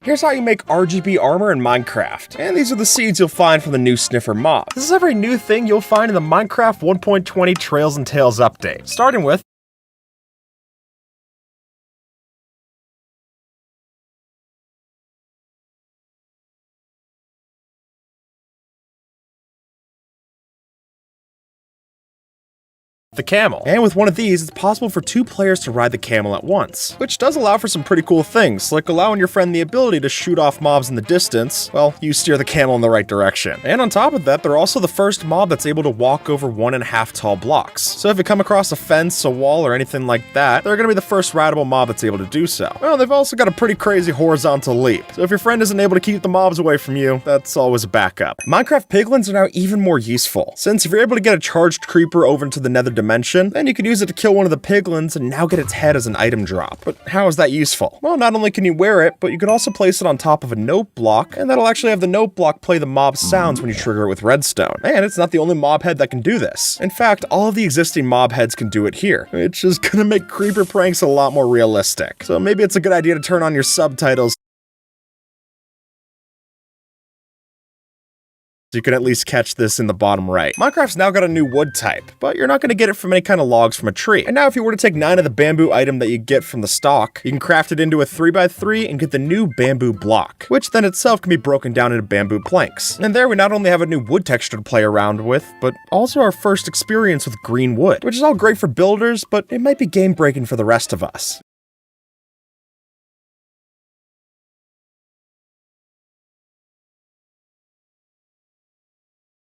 Here's how you make RGB armor in Minecraft, and these are the seeds you'll find from the new sniffer mob. This is every new thing you'll find in the Minecraft 1.20 Trails and Tales update, starting with the camel. And with one of these, it's possible for two players to ride the camel at once, which does allow for some pretty cool things, like allowing your friend the ability to shoot off mobs in the distance while you steer the camel in the right direction. And on top of that, they're also the first mob that's able to walk over 1.5 tall blocks. So if you come across a fence, a wall, or anything like that, they're gonna be the first rideable mob that's able to do so. Well, they've also got a pretty crazy horizontal leap, so if your friend isn't able to keep the mobs away from you, that's always a backup. Minecraft piglins are now even more useful, since if you're able to get a charged creeper over into the nether dimension, then you could use it to kill one of the piglins and now get its head as an item drop. But how is that useful? Well, not only can you wear it, but you could also place it on top of a note block, and that'll actually have the note block play the mob sounds when you trigger it with redstone. And it's not the only mob head that can do this. In fact, all of the existing mob heads can do it here, which is gonna make creeper pranks a lot more realistic. So maybe it's a good idea to turn on your subtitles so you can at least catch this in the bottom right. Minecraft's now got a new wood type, but you're not going to get it from any kind of logs from a tree. And now if you were to take 9 of the bamboo item that you get from the stock, you can craft it into a 3x3 and get the new bamboo block, which then itself can be broken down into bamboo planks. And there we not only have a new wood texture to play around with, but also our first experience with green wood, which is all great for builders, but it might be game breaking for the rest of us.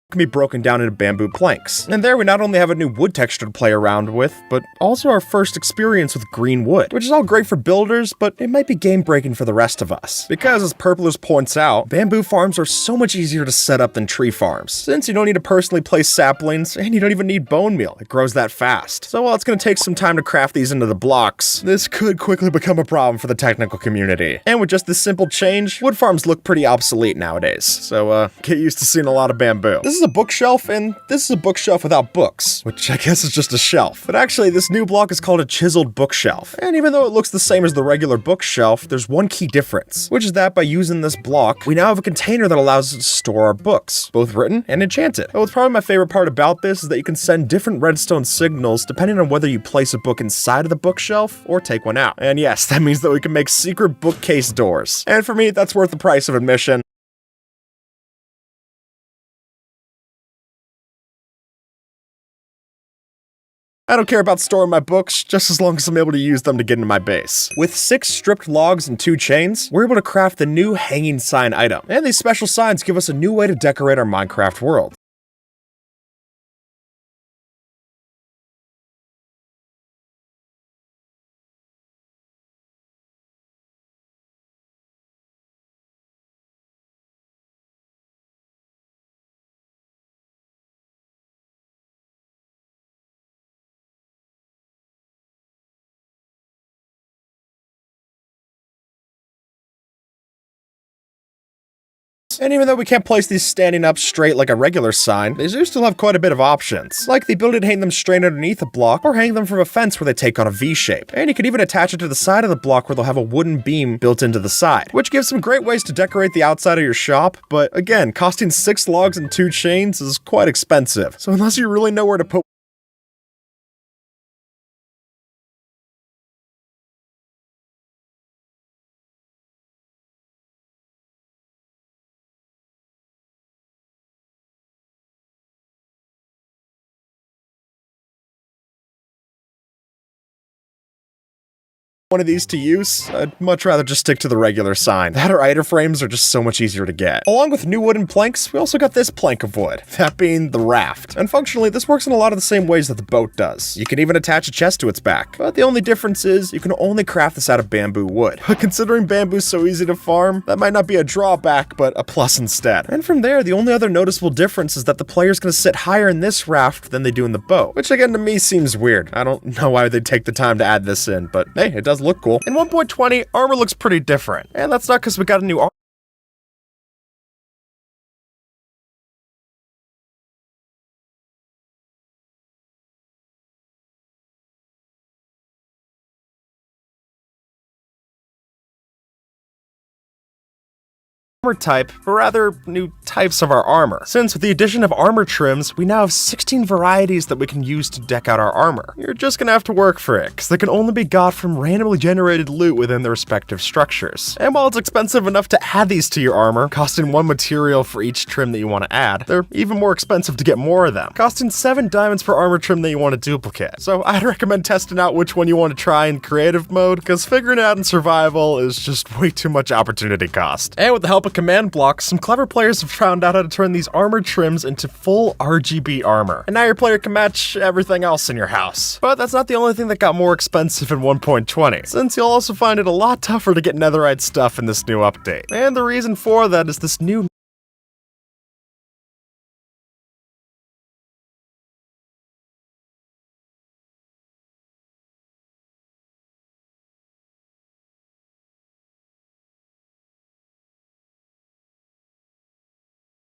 Can be broken down into bamboo planks. And there we not only have a new wood texture to play around with, but also our first experience with green wood, which is all great for builders, but it might be game breaking for the rest of us. Because as Purplers points out, bamboo farms are so much easier to set up than tree farms, since you don't need to personally place saplings, and you don't even need bone meal, it grows that fast. So while it's going to take some time to craft these into the blocks, this could quickly become a problem for the technical community. And with just this simple change, wood farms look pretty obsolete nowadays, so get used to seeing a lot of bamboo. This is a bookshelf, and this is a bookshelf without books, which I guess is just a shelf. But actually, this new block is called a chiseled bookshelf. And even though it looks the same as the regular bookshelf, there's one key difference, which is that by using this block, we now have a container that allows us to store our books, both written and enchanted. And what's probably my favorite part about this is that you can send different redstone signals depending on whether you place a book inside of the bookshelf or take one out. And yes, that means that we can make secret bookcase doors. And for me, that's worth the price of admission. I don't care about storing my books, just as long as I'm able to use them to get into my base. With 6 stripped logs and 2 chains, we're able to craft the new hanging sign item. And these special signs give us a new way to decorate our Minecraft world. And even though we can't place these standing up straight like a regular sign, they do still have quite a bit of options, like the ability to hang them straight underneath a block, or hang them from a fence where they take on a V shape. And you can even attach it to the side of the block where they'll have a wooden beam built into the side, which gives some great ways to decorate the outside of your shop, but again, costing 6 logs and 2 chains is quite expensive, so unless you really know where to put one of these to use, I'd much rather just stick to the regular sign. That or iter frames are just so much easier to get. Along with new wooden planks, we also got this plank of wood, that being the raft. And functionally, this works in a lot of the same ways that the boat does. You can even attach a chest to its back, but the only difference is you can only craft this out of bamboo wood. But considering bamboo's so easy to farm, that might not be a drawback, but a plus instead. And from there, the only other noticeable difference is that the player's gonna sit higher in this raft than they do in the boat, which again to me seems weird. I don't know why they'd take the time to add this in, but hey, it does look cool. In 1.20, armor looks pretty different, and that's not because we got a new armor type, but rather new types of our armor. Since with the addition of armor trims, we now have 16 varieties that we can use to deck out our armor. You're just gonna have to work for it, because they can only be got from randomly generated loot within their respective structures. And while it's expensive enough to add these to your armor, costing 1 material for each trim that you want to add, they're even more expensive to get more of them, costing 7 diamonds per armor trim that you want to duplicate. So I'd recommend testing out which one you want to try in creative mode, because figuring it out in survival is just way too much opportunity cost. And with the help of command blocks, some clever players have found out how to turn these armor trims into full RGB armor. And now your player can match everything else in your house. But that's not the only thing that got more expensive in 1.20, since you'll also find it a lot tougher to get netherite stuff in this new update. And the reason for that is this new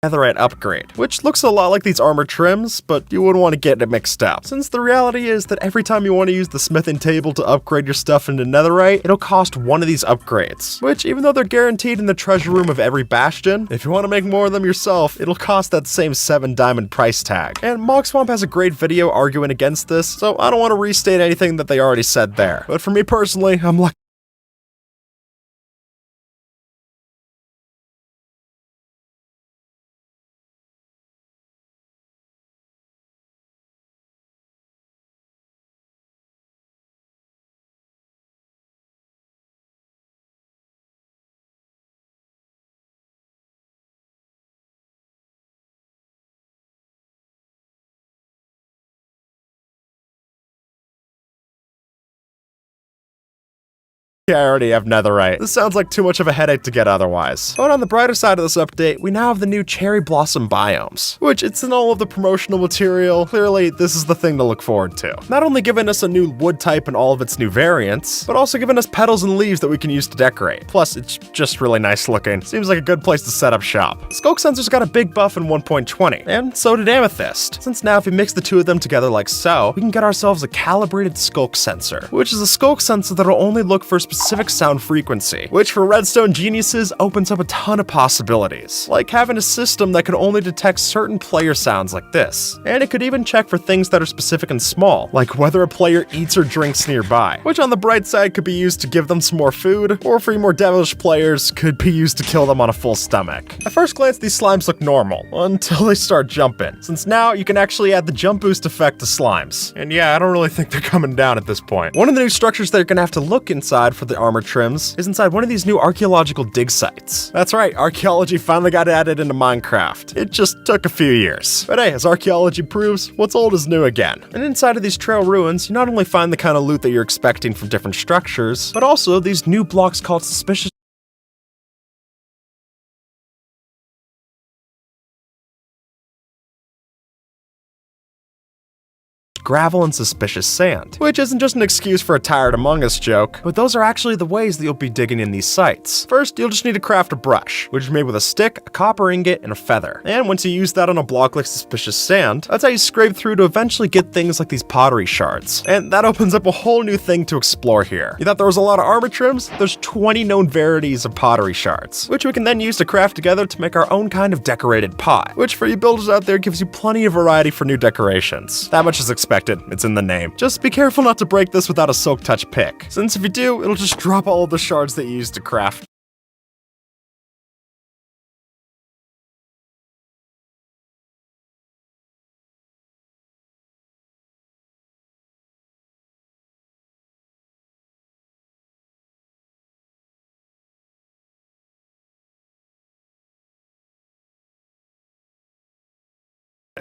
netherite upgrade, which looks a lot like these armor trims, but you wouldn't want to get it mixed up, since the reality is that every time you want to use the smithing table to upgrade your stuff into netherite, it'll cost one of these upgrades, which even though they're guaranteed in the treasure room of every bastion, if you want to make more of them yourself, it'll cost that same 7 diamond price tag. And Mogswamp has a great video arguing against this, so I don't want to restate anything that they already said there. But for me personally, I'm lucky I already have netherite. This sounds like too much of a headache to get otherwise. But on the brighter side of this update, we now have the new cherry blossom biomes, which it's in all of the promotional material. Clearly, this is the thing to look forward to. Not only giving us a new wood type and all of its new variants, but also giving us petals and leaves that we can use to decorate. Plus, it's just really nice looking. Seems like a good place to set up shop. Skulk Sensor's got a big buff in 1.20, and so did Amethyst. Since now if we mix the two of them together like so, we can get ourselves a calibrated Skulk Sensor, which is a Skulk Sensor that'll only look for specific sound frequency, which for redstone geniuses opens up a ton of possibilities, like having a system that can only detect certain player sounds like this, and it could even check for things that are specific and small, like whether a player eats or drinks nearby, which on the bright side could be used to give them some more food, or for your more devilish players, could be used to kill them on a full stomach. At first glance, these slimes look normal, until they start jumping, since now you can actually add the jump boost effect to slimes. And yeah, I don't really think they're coming down at this point. One of the new structures that you're gonna have to look inside for the armor trims is inside one of these new archaeological dig sites. That's right, archaeology finally got added into Minecraft. It just took a few years. But hey, as archaeology proves, what's old is new again. And inside of these trail ruins, you not only find the kind of loot that you're expecting from different structures, but also these new blocks called suspicious gravel and suspicious sand, which isn't just an excuse for a tired Among Us joke, but those are actually the ways that you'll be digging in these sites. First, you'll just need to craft a brush, which is made with a stick, a copper ingot, and a feather. And once you use that on a block like suspicious sand, that's how you scrape through to eventually get things like these pottery shards. And that opens up a whole new thing to explore here. You thought there was a lot of armor trims? There's 20 known varieties of pottery shards, which we can then use to craft together to make our own kind of decorated pot, which for you builders out there gives you plenty of variety for new decorations. That much is expected. It's in the name. Just be careful not to break this without a Silk Touch pick, since if you do, it'll just drop all of the shards that you used to craft.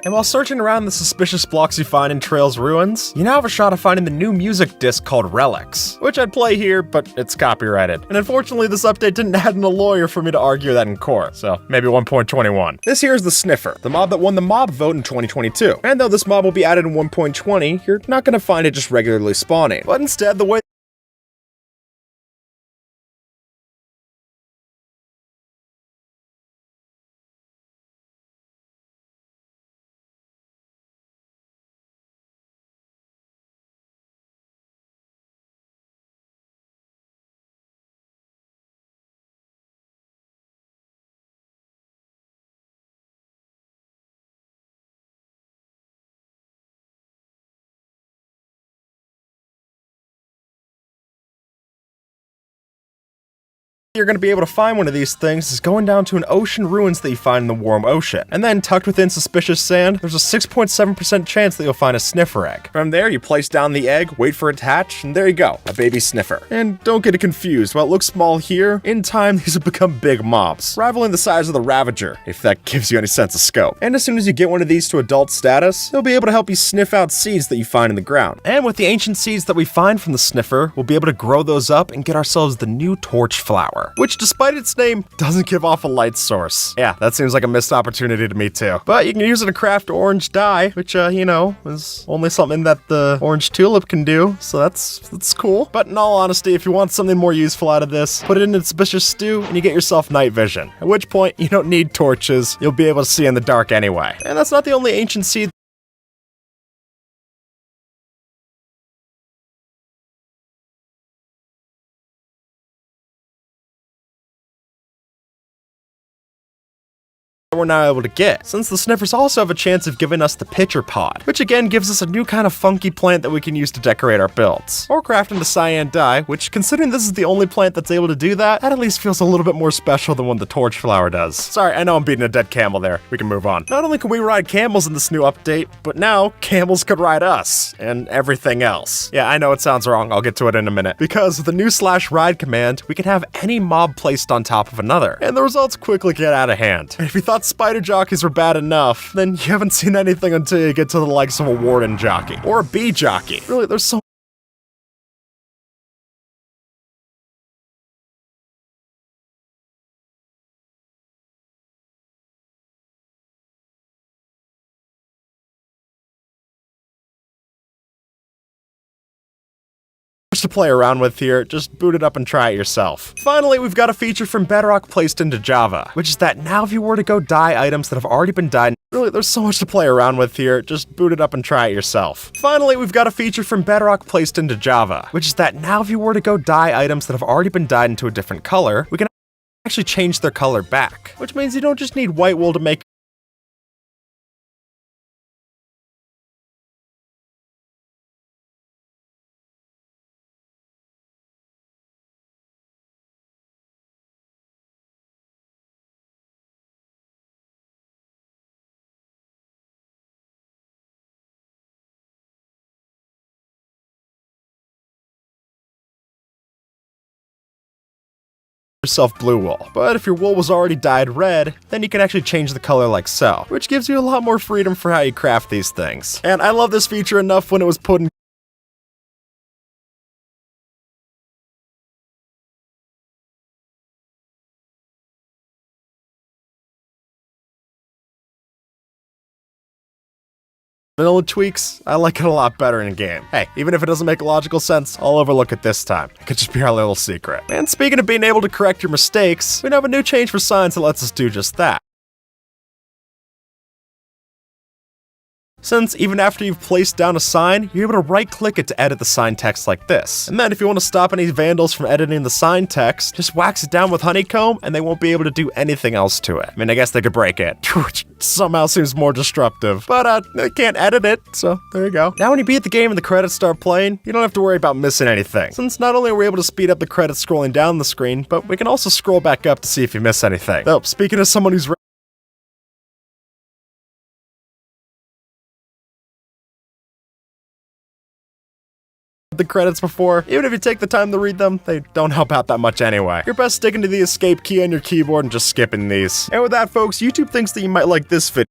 And while searching around the suspicious blocks you find in Trail's ruins, you now have a shot of finding the new music disc called Relics, which I'd play here, but it's copyrighted. And unfortunately, this update didn't add in a lawyer for me to argue that in court, so maybe 1.21. This here is the Sniffer, the mob that won the mob vote in 2022. And though this mob will be added in 1.20, you're not gonna find it just regularly spawning, but instead the way You're going to be able to find one of these things is going down to an ocean ruins that you find in the warm ocean. And then tucked within suspicious sand, there's a 6.7% chance that you'll find a sniffer egg. From there, you place down the egg, wait for it to hatch, and there you go, a baby sniffer. And don't get it confused, while it looks small here, in time these will become big mobs, rivaling the size of the Ravager, if that gives you any sense of scope. And as soon as you get one of these to adult status, they'll be able to help you sniff out seeds that you find in the ground. And with the ancient seeds that we find from the sniffer, we'll be able to grow those up and get ourselves the new torch flower, which despite its name, doesn't give off a light source. Yeah, that seems like a missed opportunity to me too. But you can use it to craft orange dye, which, you know, is only something that the orange tulip can do, so that's cool. But in all honesty, if you want something more useful out of this, put it in a suspicious stew and you get yourself night vision. At which point, you don't need torches, you'll be able to see in the dark anyway. And that's not the only ancient seed we're now able to get, since the sniffers also have a chance of giving us the pitcher pod, which again gives us a new kind of funky plant that we can use to decorate our builds, or craft into cyan dye, which considering this is the only plant that's able to do that at least feels a little bit more special than what the torch flower does. Sorry, I know I'm beating a dead camel there, we can move on. Not only can we ride camels in this new update, but now camels could ride us, and everything else. Yeah, I know it sounds wrong, I'll get to it in a minute, because with the new /ride command, we can have any mob placed on top of another, and the results quickly get out of hand. And if you thought spider jockeys were bad enough, then you haven't seen anything until you get to the likes of a warden jockey or a bee jockey. Really, there's so to play around with here, just boot it up and try it yourself. Finally, we've got a feature from Bedrock placed into Java, which is that now if you were to go dye items that have already been dyed, really, there's so much to play around with here, just boot it up and try it yourself. Finally, we've got a feature from Bedrock placed into Java, which is that now if you were to go dye items that have already been dyed into a different color, we can actually change their color back, which means you don't just need white wool to make yourself blue wool. But if your wool was already dyed red, then you can actually change the color like so, which gives you a lot more freedom for how you craft these things. And I love this feature enough when it was put in vanilla tweaks, I like it a lot better in game. Hey, even if it doesn't make logical sense, I'll overlook it this time. It could just be our little secret. And speaking of being able to correct your mistakes, we now have a new change for signs that lets us do just that. Since even after you've placed down a sign, you're able to right-click it to edit the sign text like this. And then if you want to stop any vandals from editing the sign text, just wax it down with honeycomb and they won't be able to do anything else to it. I mean, I guess they could break it, which somehow seems more disruptive, but they can't edit it, so there you go. Now when you beat the game and the credits start playing, you don't have to worry about missing anything, since not only are we able to speed up the credits scrolling down the screen, but we can also scroll back up to see if you miss anything. Though, speaking of someone who's the credits before, even if you take the time to read them, they don't help out that much anyway. You're best sticking to the escape key on your keyboard and just skipping these. And with that, folks, YouTube thinks that you might like this video.